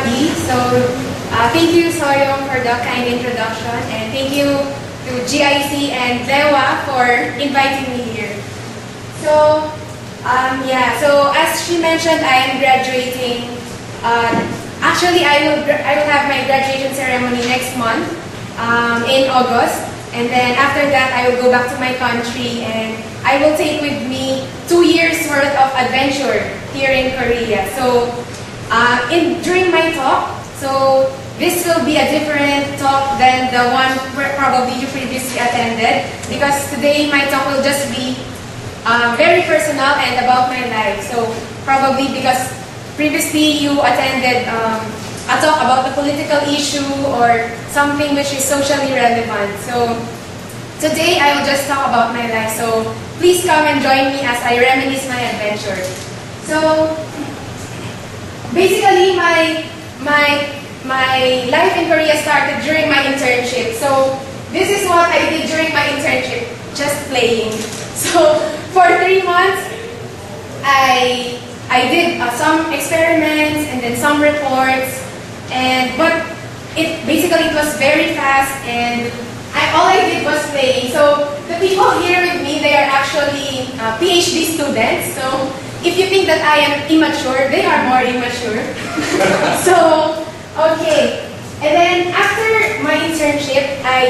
everybody. So, thank you, Soyong, for the kind introduction, and thank you to GIC and Lewa for inviting me here. So, so as she mentioned, I am graduating. Actually, I will have my graduation ceremony next month in August, and then after that, I will go back to my country, and I will take with me 2 years worth of adventure here in Korea. So, during my talk, so this will be a different talk than the one probably you previously attended, because today my talk will just be very personal and about my life. So probably because previously you attended a talk about a political issue or something which is socially relevant. So today I will just talk about my life. So please come and join me as I reminisce my adventure. So basically my life in Korea started during my internship. So this is what I did during my internship, just playing. So for 3 months, I did some experiments and then some reports, but it was very fast, and all I did was playing. So the people here with me, they are actually PhD students. So if you think that I am immature, they are more immature. So, okay. And then after my internship, I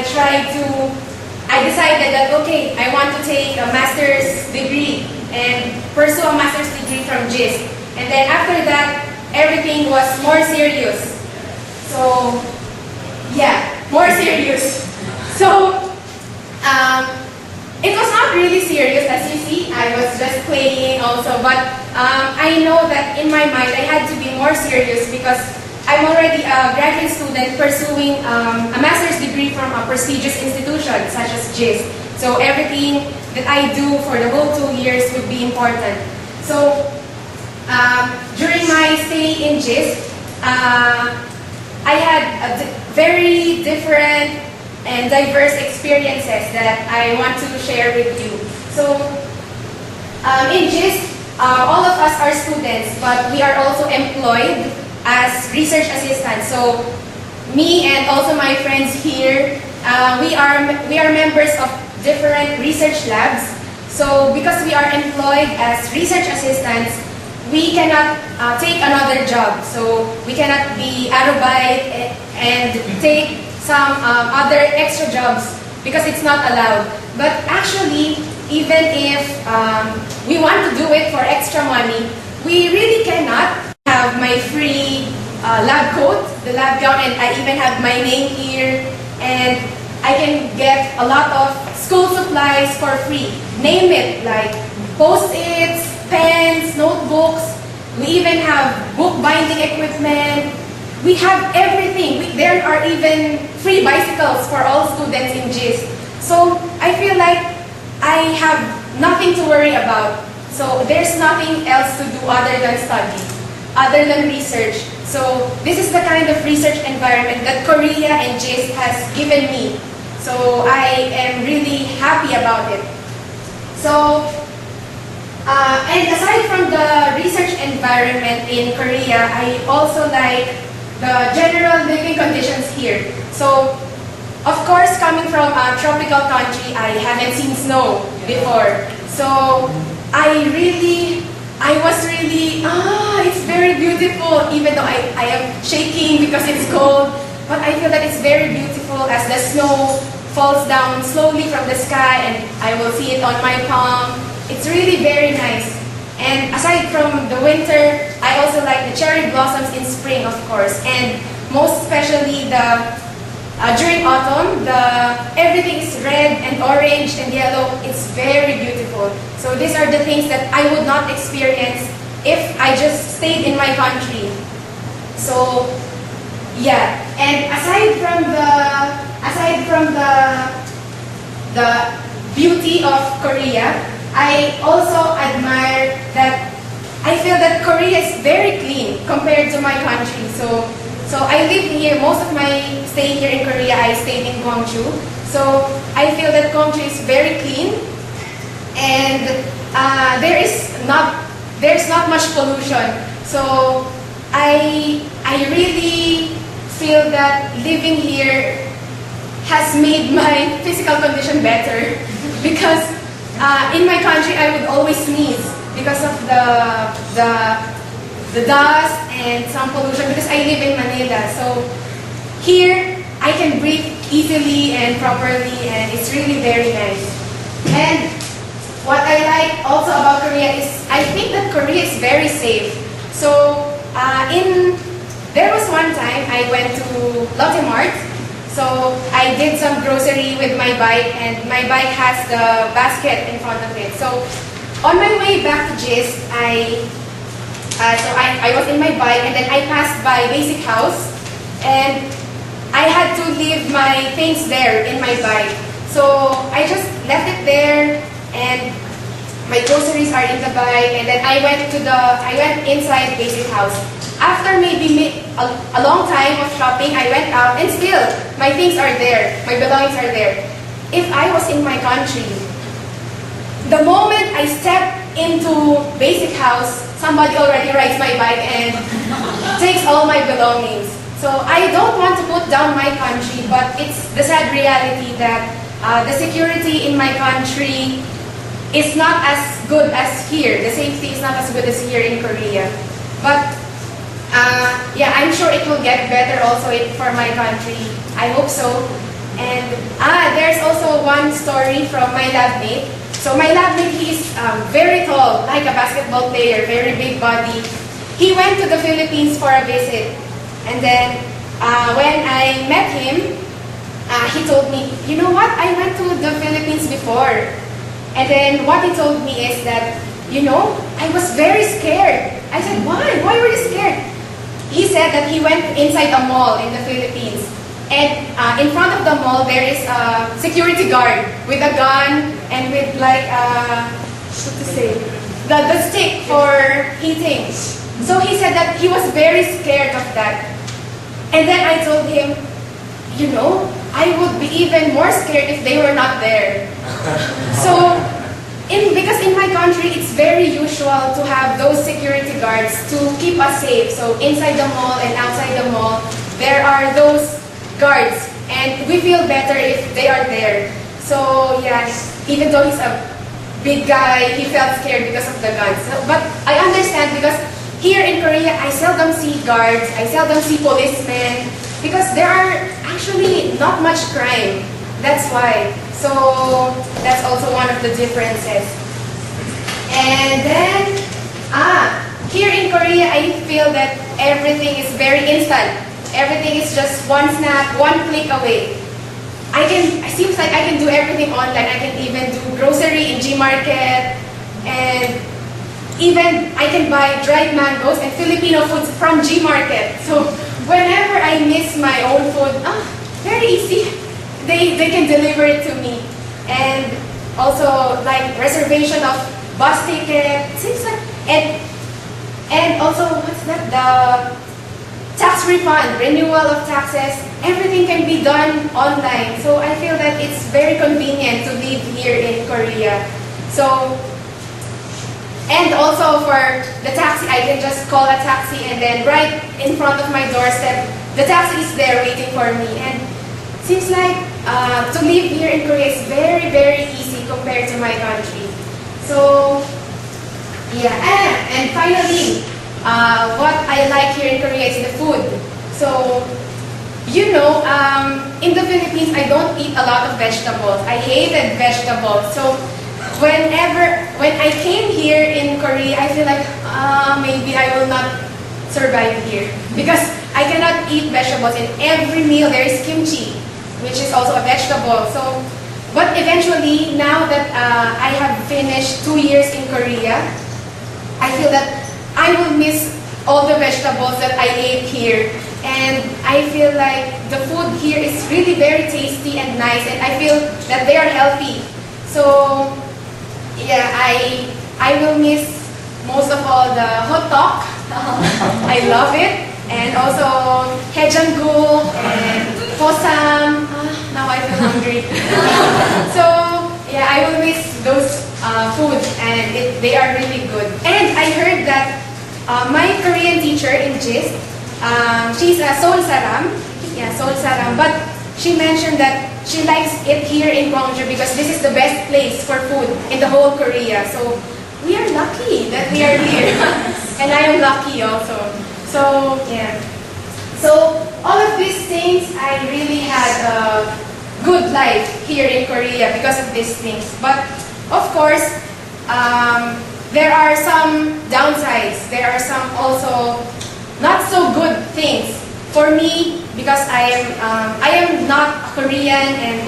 decided that, okay, I want to take a master's degree and pursue a master's degree from GIC. And then after that, everything was more serious. So, yeah, more serious. So, it was not really serious, as you see. I was just playing also, but I know that in my mind I had to be more serious because I'm already a graduate student pursuing a master's degree from a prestigious institution such as GIC. So everything that I do for the whole 2 years would be important. So during my stay in GIC, I had a very different and diverse experiences that I want to share with you. So, in GIC, all of us are students, but we are also employed as research assistants. So, me and also my friends here, we are members of different research labs. So, because we are employed as research assistants, we cannot take another job. So, we cannot be arubite and take some other extra jobs because it's not allowed. But actually, even if we want to do it for extra money, we really cannot have my free lab coat, the lab gown, and I even have my name here, and I can get a lot of school supplies for free. Name it, like post-its, pens, notebooks. We even have book binding equipment. We have everything. There are even free bicycles for all students in GIC. So I feel like I have nothing to worry about. So there's nothing else to do other than study, other than research. So this is the kind of research environment that Korea and GIC has given me. So I am really happy about it. So, and aside from the research environment in Korea, I also like the general living conditions here. So, of course, coming from a tropical country, I haven't seen snow before. So, it's very beautiful, even though I am shaking because it's cold. But I feel that it's very beautiful as the snow falls down slowly from the sky and I will see it on my palm. It's really very nice. And aside from the winter, I also like the cherry blossoms in spring, of course, and most especially during autumn, everything is red and orange and yellow. It's very beautiful. So these are the things that I would not experience if I just stayed in my country. So yeah, and aside from the beauty of Korea, I also admire that I feel that Korea is very clean compared to my country. So I live here, most of my stay here in Korea, I stayed in Gwangju. So I feel that Gwangju is very clean and there's not much pollution. So I I really feel that living here has made my physical condition better because in my country I would always sneeze because of the dust and some pollution because I live in Manila. So here I can breathe easily and properly, and it's really very nice. And what I like also about Korea is I think that Korea is very safe. So there was one time I went to Lotte Mart. So I did some grocery with my bike, and my bike has the basket in front of it. So on my way back to GIC, I was in my bike, and then I passed by Basic House, and I had to leave my things there in my bike. So I just left it there, and my groceries are in the bike, and then I went inside Basic House. After maybe a long time of shopping, I went out, and still my things are there, my belongings are there. If I was in my country, the moment I step into Basic House, somebody already rides my bike and takes all my belongings. So I don't want to put down my country, but it's the sad reality that the security in my country is not as good as here. The safety is not as good as here in Korea. But yeah, I'm sure it will get better also for my country. I hope so. And there's also one story from my lab mate. So my lab mate, he's very tall, like a basketball player, very big body. He went to the Philippines for a visit. And then when I met him, he told me, you know what, I went to the Philippines before. And then what he told me is that, you know, I was very scared. I said, why? Why were you scared? He said that he went inside a mall in the Philippines. And in front of the mall, there is a security guard with a gun and with like, what to say, the stick for hitting. So he said that he was very scared of that. And then I told him, you know, I would be even more scared if they were not there. So, because in my country, it's very usual to have those security guards to keep us safe. So inside the mall and outside the mall, there are those guards. And we feel better if they are there. So yeah, even though he's a big guy, he felt scared because of the guns. So, but I understand because here in Korea, I seldom see guards, I seldom see policemen, because there are actually not much crime. That's why. So that's also one of the differences. And then, here in Korea, I feel that everything is very instant. Everything is just one snap, one click away. It seems like I can do everything online. I can even do grocery in G-Market, and even I can buy dried mangoes and Filipino foods from G-Market. So whenever I miss my own food, very easy. They can deliver it to me. And also like reservation of bus ticket, seems like, and also what's that? The tax refund, renewal of taxes, everything can be done online. So I feel that it's very convenient to live here in Korea. So, and also for the taxi, I can just call a taxi and then right in front of my doorstep, the taxi is there waiting for me. And it seems like to live here in Korea is very, very easy compared to my country. So, yeah, and finally, what I like here in Korea is the food. So, you know, in the Philippines, I don't eat a lot of vegetables. I hated vegetables. So, when I came here in Korea, I feel like, maybe I will not survive here. Because I cannot eat vegetables. In every meal, there is kimchi, which is also a vegetable. So, but eventually, now that I have finished 2 years in Korea, I feel that I will miss all the vegetables that I ate here. And I feel like the food here is really very tasty and nice, and I feel that they are healthy. So, yeah, I will miss most of all the hot dog. I love it. And also hejanggul and posam. Now I feel hungry. So, yeah, I will miss those foods, and they are really good. And I heard that my Korean teacher in GIC, she's a Seoul Saram. Yeah, Seoul Saram. But she mentioned that she likes it here in Gwangju because this is the best place for food in the whole Korea. So we are lucky that we are here. And I am lucky also. So, yeah. So, all of these things, I really had a good life here in Korea because of these things. But, of course, there are some downsides. There are some also not so good things. For me, because I am not Korean and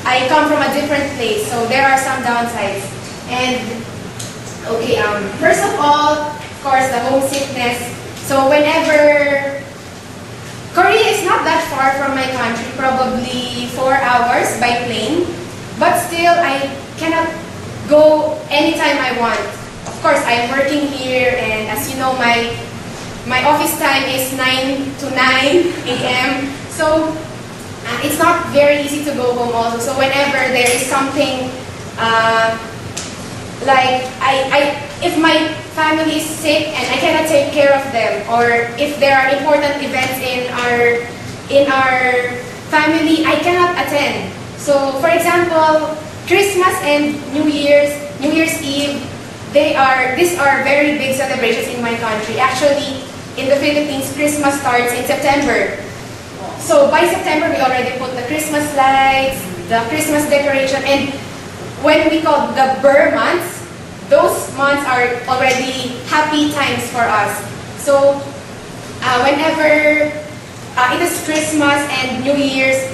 I come from a different place, so there are some downsides. And, okay, first of all, of course, the homesickness. So whenever, Korea is not that far from my country, probably 4 hours by plane, but still I cannot go anytime I want. Of course, I'm working here, and as you know, my office time is 9 to 9 a.m. So it's not very easy to go home also. So whenever there is something like if my family is sick and I cannot take care of them, or if there are important events in our family, I cannot attend. So for example, Christmas and New Year's Eve, these are very big celebrations in my country. Actually, in the Philippines, Christmas starts in September. So by September, we already put the Christmas lights, the Christmas decoration, and when we call the Burr months, those months are already happy times for us. So whenever it is Christmas and New Year's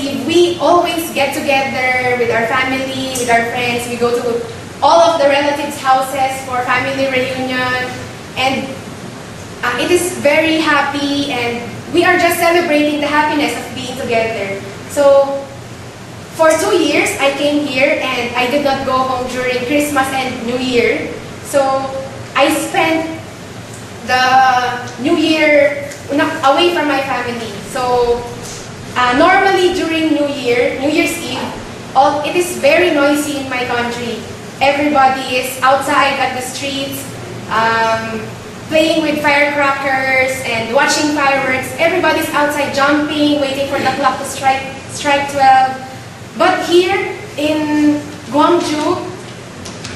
Eve, we always get together with our family, with our friends. We go to all of the relatives' houses for family reunion, and it is very happy, and we are just celebrating the happiness of being together. So, for 2 years, I came here and I did not go home during Christmas and New Year. So, I spent the New Year away from my family. So, normally during New Year's Eve, it is very noisy in my country. Everybody is outside at the streets, playing with firecrackers and watching fireworks. Everybody's outside jumping, waiting for the clock to strike 12. But here in Gwangju,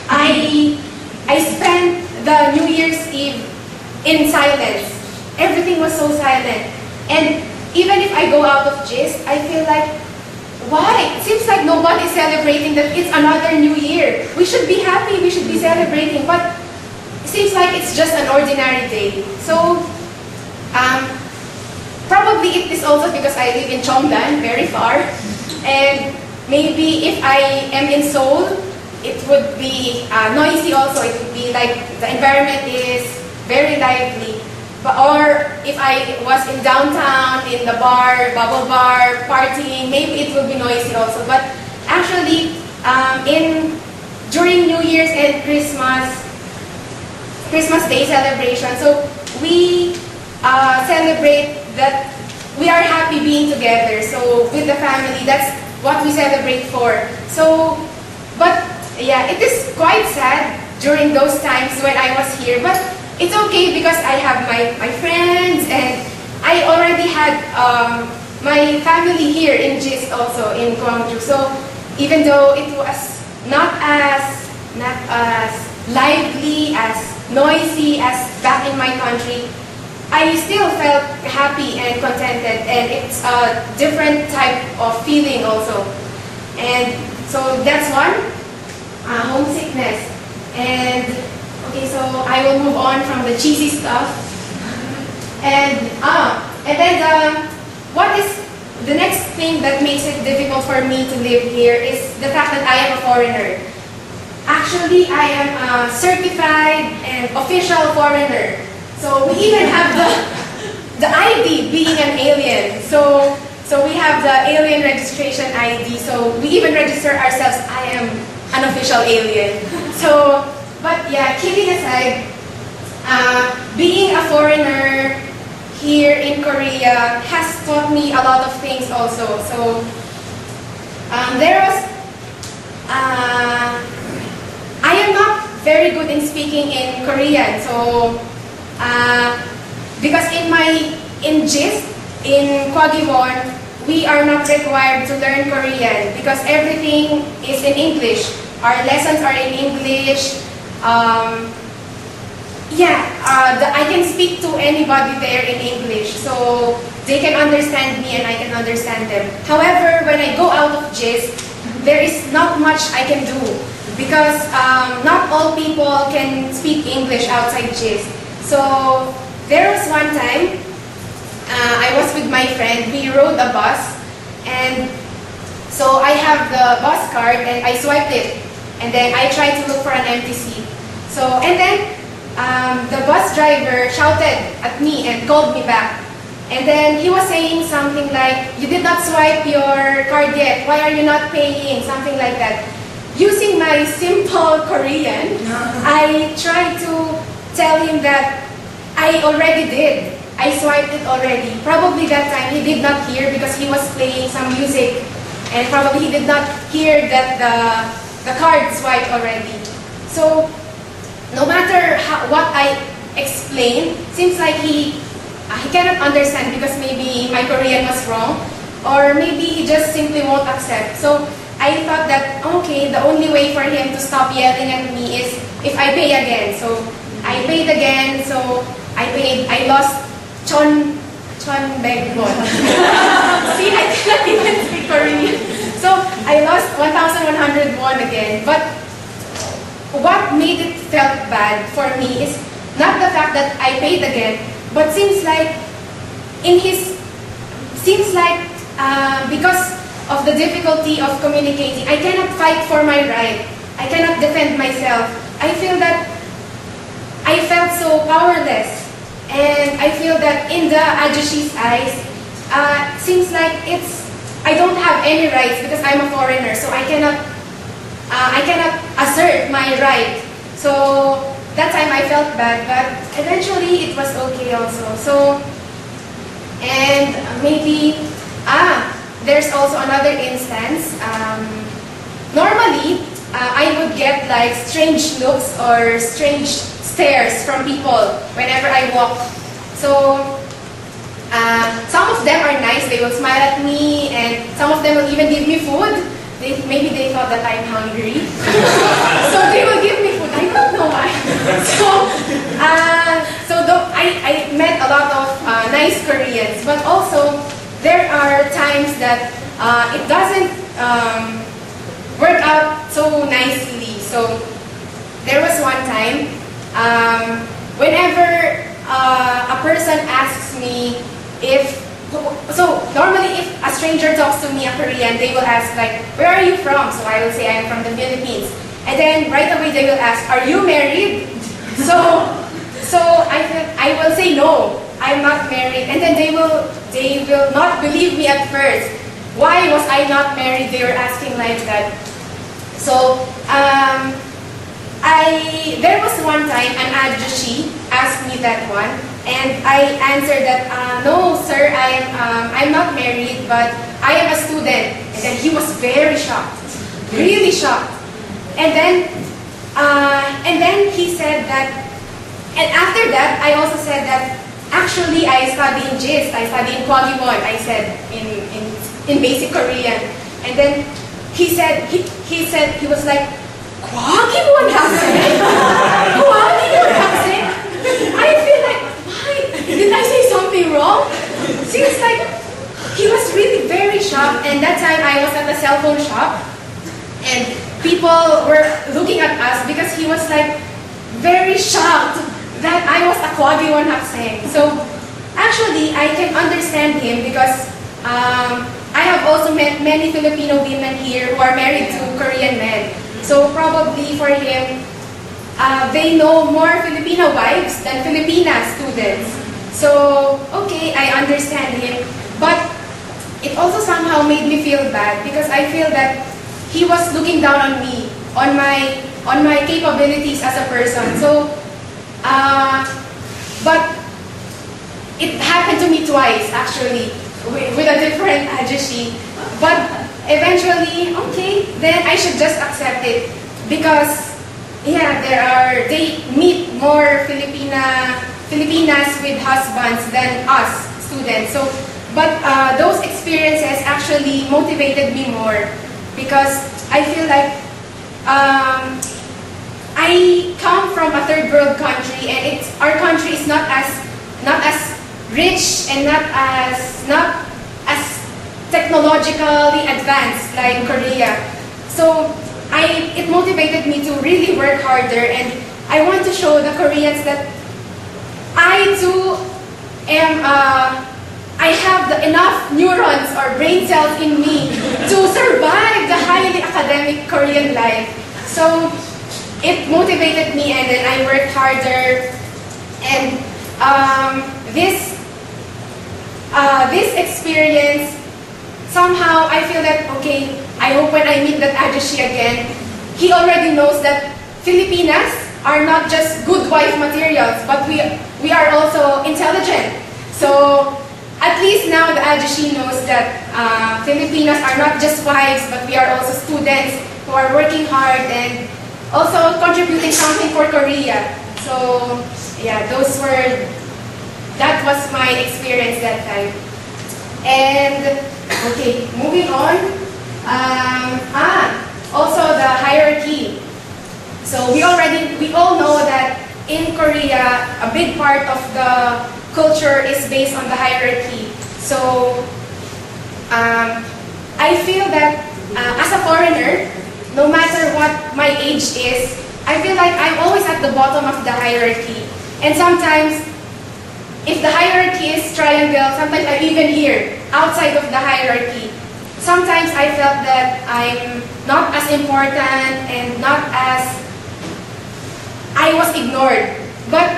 I spent the New Year's Eve in silence. Everything was so silent. And even if I go out of GIC, I feel like, why? It seems like nobody's celebrating that it's another New Year. We should be happy, we should be celebrating, but it seems like it's just an ordinary day. So, probably it is also because I live in Cheongdan, very far. And maybe if I am in Seoul, it would be noisy also. It would be like the environment is very lively. Or if I was in downtown, in the bar, bubble bar, partying, maybe it would be noisy also. But actually, during New Year's and Christmas Day celebration, so we celebrate that we are happy being together. So with the family, that's what we celebrate for. So, but yeah, it is quite sad during those times when I was here. But it's okay because I have my friends, and I already had my family here in GIC also in Gwangju. So even though it was not as lively, as noisy as back in my country, I still felt happy and contented, and it's a different type of feeling also. And so that's one, homesickness. And okay, so I will move on from the cheesy stuff. And then what is the next thing that makes it difficult for me to live here is the fact that I am a foreigner. Actually, I am a certified and official foreigner. So we even have the ID being an alien. So we have the alien registration ID. So we even register ourselves, I am an official alien. So, but yeah, kidding aside, being a foreigner here in Korea has taught me a lot of things also. So I am not very good in speaking in Korean. So Because in GIS, in Kwagwon, we are not required to learn Korean because everything is in English. Our lessons are in English. I can speak to anybody there in English, so they can understand me and I can understand them. However, when I go out of GIS, there is not much I can do because not all people can speak English outside GIS. So there was one time, I was with my friend, we rode a bus, and so I have the bus card and I swiped it, and then I tried to look for an empty seat. And then the bus driver shouted at me and called me back. And then he was saying something like, "You did not swipe your card yet, why are you not paying?" Something like that. Using my simple Korean, I tried to tell him that I already did. I swiped it already. Probably that time he did not hear because he was playing some music, and probably he did not hear that the card swiped already. So no matter what I explained, seems like he cannot understand because maybe my Korean was wrong, or maybe he just simply won't accept. So I thought that, okay, the only way for him to stop yelling at me is if I pay again. So I paid again, so I lost chon beg won. See, I cannot even speak Korean. So I lost 1,100 won again. But what made it felt bad for me is not the fact that I paid again, but seems like because of the difficulty of communicating, I cannot fight for my right. I cannot defend myself. I feel that I felt so powerless. And I feel that in the Ajushi's eyes, seems like I don't have any rights because I'm a foreigner, so I cannot assert my right. So that time I felt bad, but eventually it was okay also. So, and maybe, there's also another instance. Normally, I would get like strange looks or strange stares from people whenever I walk. So some of them are nice, they will smile at me, and some of them will even give me food. Maybe they thought that I'm hungry. So they will give me food, I don't know why. I met a lot of nice Koreans, but also there are times that it doesn't work out so nicely. So there was one time, whenever a person asks me normally if a stranger talks to me, a Korean, they will ask like, "Where are you from?" So I will say I'm from the Philippines. And then right away they will ask, "Are you married?" So I will say no, I'm not married. And then they will not believe me at first. Why was I not married? They were asking like that. So there was one time an Ajushi asked me that one, and I answered that, "No, sir, I'm not married, but I am a student." And then he was very shocked, really shocked. And then he said that, and after that, I also said that actually I study in GIS, I study in Gwangju, I said in basic Korean. And then he was like, "Gwangju 학생? Gwangju 학생?" I feel like, why? Did I say something wrong? Seems like he was really very shocked. And that time I was at a cell phone shop, and people were looking at us because he was like very shocked that I was a Gwangju 학생. So actually I can understand him because I have also met many Filipino women here who are married to Korean men. So probably for him, they know more Filipino wives than Filipina students. So, okay, I understand him. But it also somehow made me feel bad because I feel that he was looking down on me, on my capabilities as a person. So, but it happened to me twice actually, with a different ajushi. But eventually, okay, then I should just accept it because, yeah, they meet more Filipina Filipinas with husbands than us students. So, but those experiences actually motivated me more because I feel like I come from a third world country, and our country is not as rich and not as technologically advanced like Korea. So it motivated me to really work harder, and I want to show the Koreans that I too am I have enough neurons or brain cells in me to survive the highly academic Korean life. So it motivated me, and then I worked harder, and this experience, somehow I feel that, okay, I hope when I meet that Ajushi again, he already knows that Filipinas are not just good wife materials, but we are also intelligent. So at least now the Ajushi knows that Filipinas are not just wives, but we are also students who are working hard and also contributing something for Korea. So yeah, that was my experience that time. And okay, moving on. Also the hierarchy. So we all know that in Korea, a big part of the culture is based on the hierarchy. So I feel that as a foreigner, no matter what my age is, I feel like I'm always at the bottom of the hierarchy. And sometimes, if the hierarchy is triangle, sometimes I'm even here, outside of the hierarchy. Sometimes I felt that I'm not as important and not as... I was ignored. But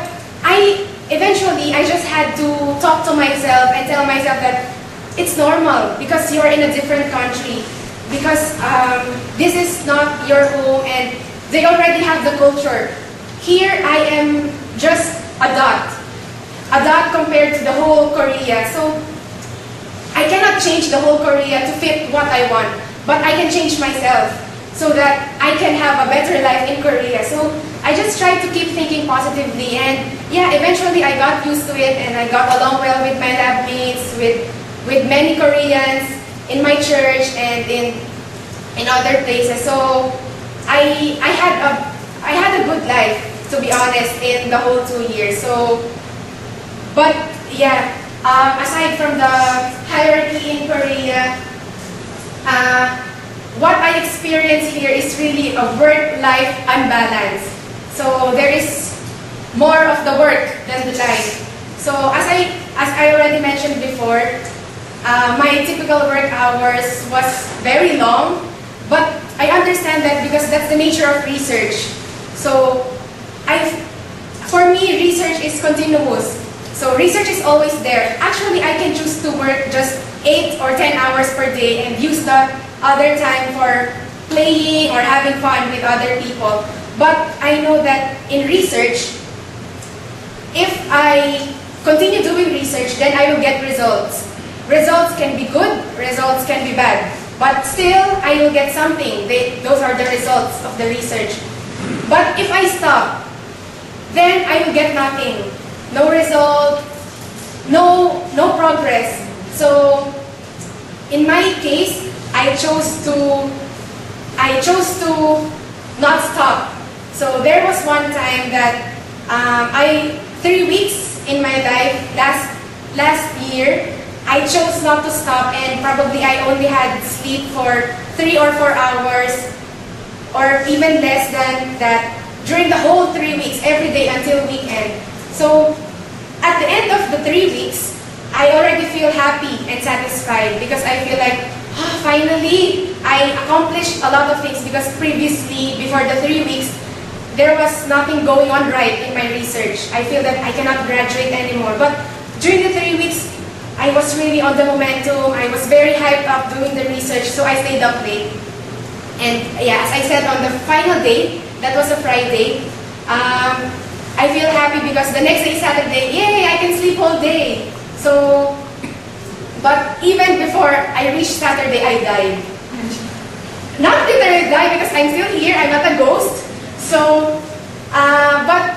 eventually, I just had to talk to myself and tell myself that it's normal because you're in a different country. Because this is not your home and they already have the culture. Here, I am just a dot compared to the whole Korea. So I cannot change the whole Korea to fit what I want, but I can change myself so that I can have a better life in Korea. So I just tried to keep thinking positively, and yeah, eventually I got used to it and I got along well with my lab mates, with many Koreans in my church and in other places. So I had a good life, to be honest, in the whole 2 years. So, but yeah, aside from the hierarchy in Korea, what I experience here is really a work-life unbalance. So there is more of the work than the life. So as I already mentioned before, my typical work hours was very long, but I understand that because that's the nature of research. So for me, research is continuous. So research is always there. Actually, I can choose to work just 8 or 10 hours per day and use the other time for playing or having fun with other people. But I know that in research, if I continue doing research, then I will get results. Results can be good, results can be bad. But still, I will get something. Those are the results of the research. But if I stop, then I will get nothing. No result, no progress. So, in my case, I chose to not stop. So there was one time that 3 weeks in my life last year, I chose not to stop, and probably I only had sleep for 3 or 4 hours, or even less than that, during the whole 3 weeks, every day until weekend. So at the end of the 3 weeks, I already feel happy and satisfied because I feel like, finally, I accomplished a lot of things, because previously, before the 3 weeks, there was nothing going on right in my research. I feel that I cannot graduate anymore. But during the 3 weeks, I was really on the momentum. I was very hyped up doing the research, so I stayed up late. And yeah, as I said, on the final day, that was a Friday, I feel happy because the next day, Saturday, yay, I can sleep all day. So, but even before I reached Saturday, I died. Not literally died because I'm still here, I'm not a ghost. So, but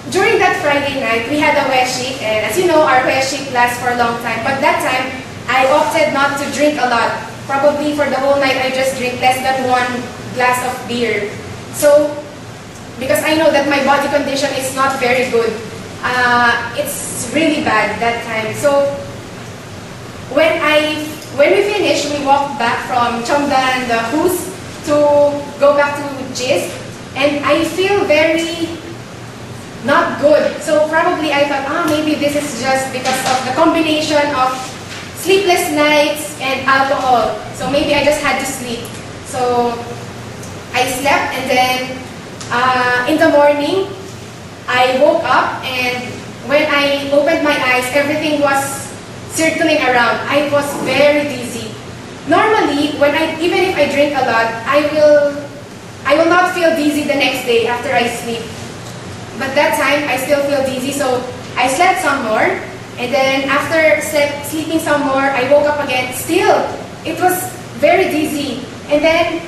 during that Friday night, we had a weshik, and as you know, our weshik lasts for a long time. But that time, I opted not to drink a lot. Probably for the whole night, I just drink less than 1 glass of beer. So, because I know that my body condition is not very good. It's really bad that time. So, when we finished, we walked back from Chongdan, the Hus, to go back to GIC, and I feel very not good. So probably I thought, maybe this is just because of the combination of sleepless nights and alcohol. So maybe I just had to sleep. So I slept, and then in the morning, I woke up, and when I opened my eyes, everything was circling around. I was very dizzy. Normally, even if I drink a lot, I will not feel dizzy the next day after I sleep. But that time, I still feel dizzy, so I slept some more. And then after sleeping some more, I woke up again. Still, it was very dizzy. And then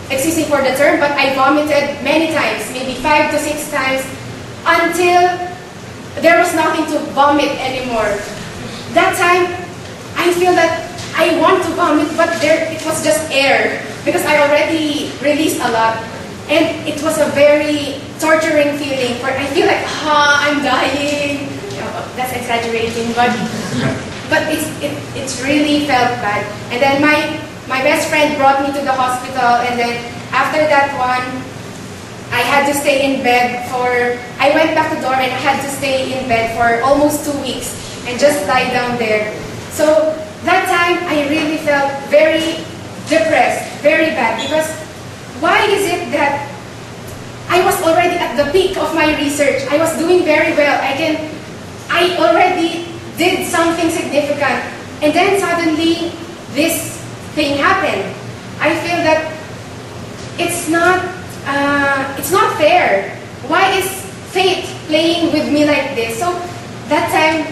excuse me for the term, but I vomited many times, maybe 5 to 6 times, until there was nothing to vomit anymore. That time, I feel that I want to vomit, but it was just air, because I already released a lot. And it was a very torturing feeling. I feel like, I'm dying. That's exaggerating, but it's really felt bad. And then my best friend brought me to the hospital, and then after that one, I had to stay in bed I went back to dorm, and I had to stay in bed for almost 2 weeks and just lie down there. So that time, I really felt very depressed, very bad, because why is it that I was already at the peak of my research? I was doing very well. I already did something significant. And then suddenly, this thing happened. I feel that it's not fair. Why is fate playing with me like this? So that time,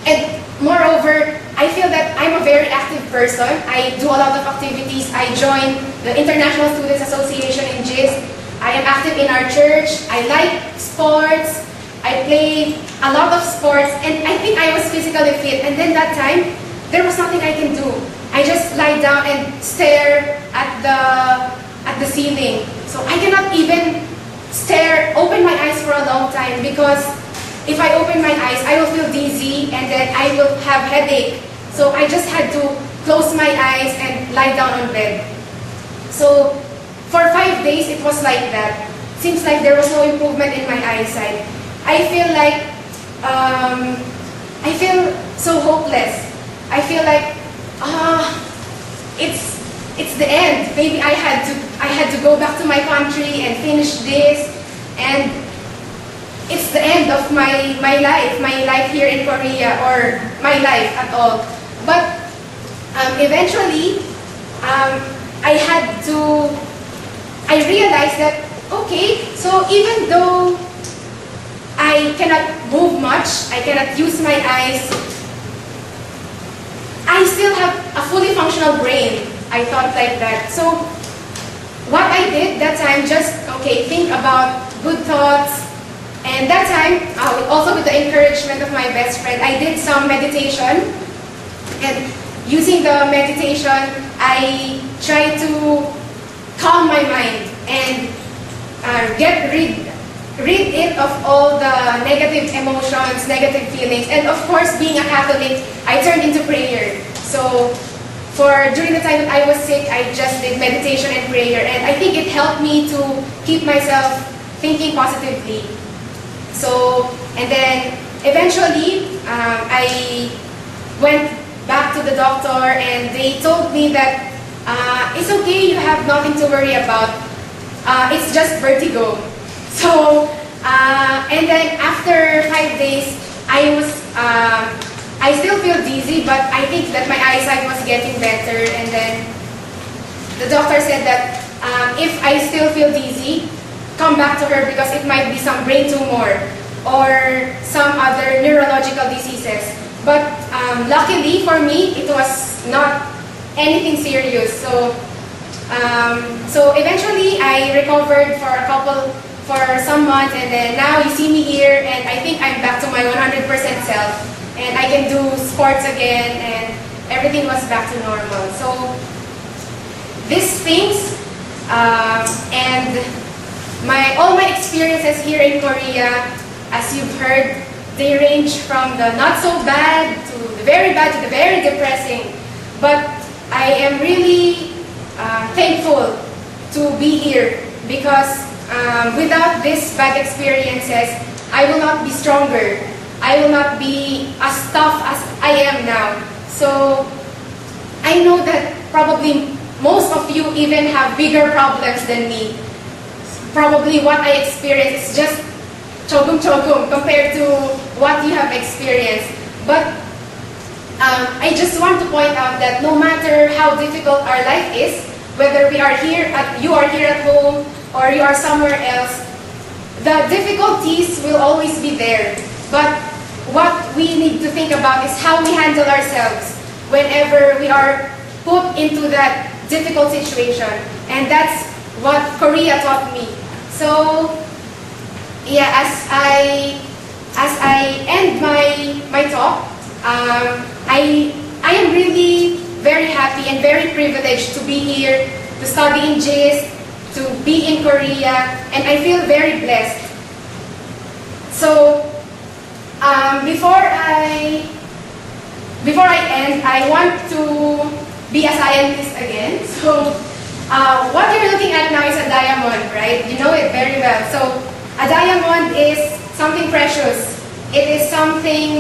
and moreover, I feel that I'm a very active person. I do a lot of activities. I joined the International Students Association in GIC. I am active in our church. I like sports. I play a lot of sports, and I think I was physically fit. And then that time, there was nothing I can do. I just lie down and stare at the ceiling. So I cannot even open my eyes for a long time, because if I open my eyes, I will feel dizzy, and then I will have headache. So I just had to close my eyes and lie down on bed. So for 5 days, it was like that. Seems like there was no improvement in my eyesight. I feel like, I feel so hopeless. I feel like, it's the end. Maybe I had to go back to my country and finish this, and it's the end of my life here in Korea, or my life at all. But eventually, I realized that, okay, so even though I cannot move much, I cannot use my eyes, I still have a fully functional brain. I thought like that. So what I did that time, just, think about good thoughts. And that time, also with the encouragement of my best friend, I did some meditation. And using the meditation, I tried to calm my mind and get rid it of all the negative emotions, negative feelings. And of course, being a Catholic, I turned into prayer. So during the time that I was sick, I just did meditation and prayer. And I think it helped me to keep myself thinking positively. So, and then eventually, I went back to the doctor, and they told me that it's okay, you have nothing to worry about. It's just vertigo. So, and then after 5 days, I still feel dizzy, but I think that my eyesight was getting better. And then the doctor said that if I still feel dizzy, come back to her, because it might be some brain tumor or some other neurological diseases. But luckily for me, it was not anything serious. So eventually I recovered for a couple for some months, and then now you see me here, and I think I'm back to my 100% self, and I can do sports again, and everything was back to normal. So these things and all my experiences here in Korea, as you've heard, they range from the not so bad to the very bad to the very depressing. But I am really thankful to be here because without these bad experiences, I will not be stronger. I will not be as tough as I am now. So I know that probably most of you even have bigger problems than me. Probably what I experienced is just chogum compared to what you have experienced. But I just want to point out that no matter how difficult our life is, whether you are here at home or you are somewhere else, the difficulties will always be there. But what we need to think about is how we handle ourselves whenever we are put into that difficult situation. And that's what Korea taught me. So yeah, as I end my talk, I am really very happy and very privileged to be here, to study in GIC, to be in Korea, and I feel very blessed. So before I end, I want to be a scientist again. So what you're looking at now is a diamond, right? You know it very well. So a diamond is something precious. It is something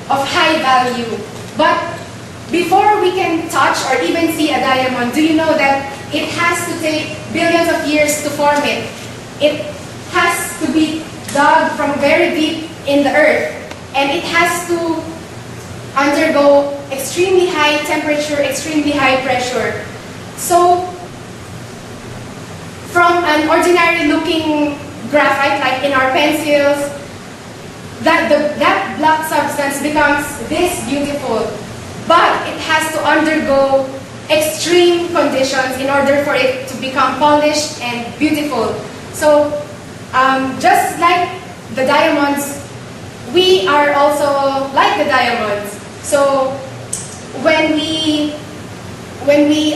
of high value. But before we can touch or even see a diamond, do you know that it has to take billions of years to form it? It has to be dug from very deep in the earth. And it has to undergo extremely high temperature, extremely high pressure. So from an ordinary looking graphite, like in our pencils, that black substance becomes this beautiful. But it has to undergo extreme conditions in order for it to become polished and beautiful. So just like the diamonds, we are also like the diamonds. So when we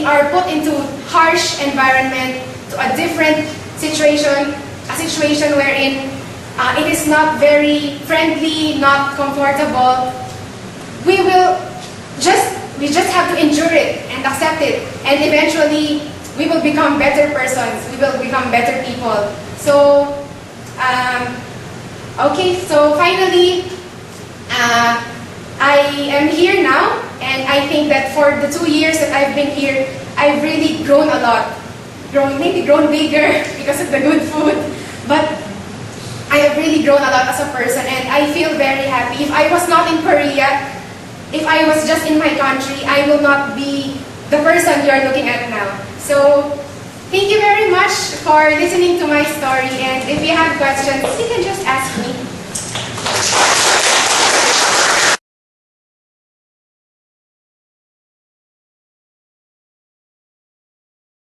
are put into harsh environment, to a different situation, a situation wherein it is not very friendly, not comfortable, we just have to endure it and accept it, and eventually we will become better persons, we will become better people. So okay, so finally I am here now, and I think that for the 2 years that I've been here, I've really grown a lot. Maybe grown bigger because of the good food, but I have really grown a lot as a person, and I feel very happy. If I was not in Korea, if I was just in my country, I will not be the person you are looking at now. So thank you very much for listening to my story, and if you have questions, sige,